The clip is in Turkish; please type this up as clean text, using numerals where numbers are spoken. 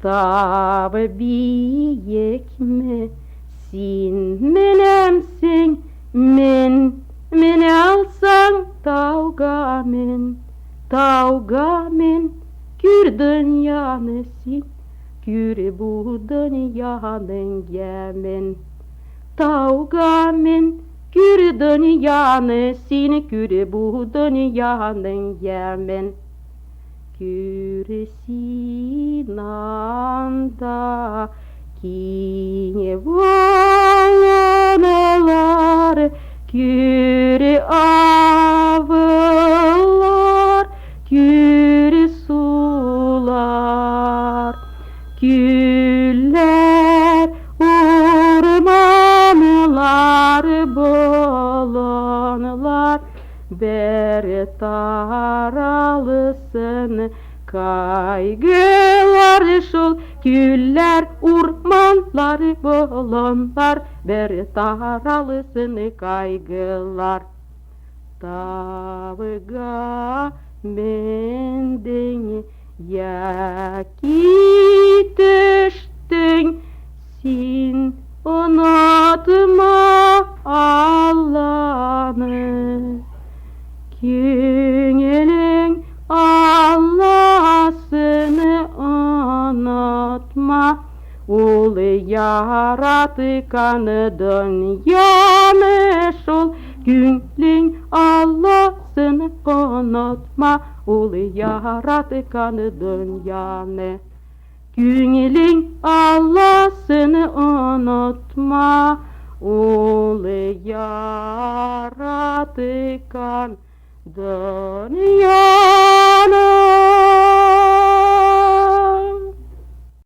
Dağ biyek sin menemsin men alsan tavga men gür dünyanı sin gür bu dünyanın yemen tavga men gür dünyanı sin gür bu dünyanın yemen Küresin anda kine volanalar Küre avlar Küre sular Güller ormanlar bolanlar Ber taralısın kaygılar şol Güller ormanlar bolanlar Ber taralısın kaygılar Tavga mendin yaki düştün Sin unutma Allah'ını Günelin Allah'ını unutma Ul yaratıkan dünyanı şol Günelin Allah'ını unutma Ul yaratıkan dünyanı Günelin Allah'ını unutma Ul yaratıkan dünyanı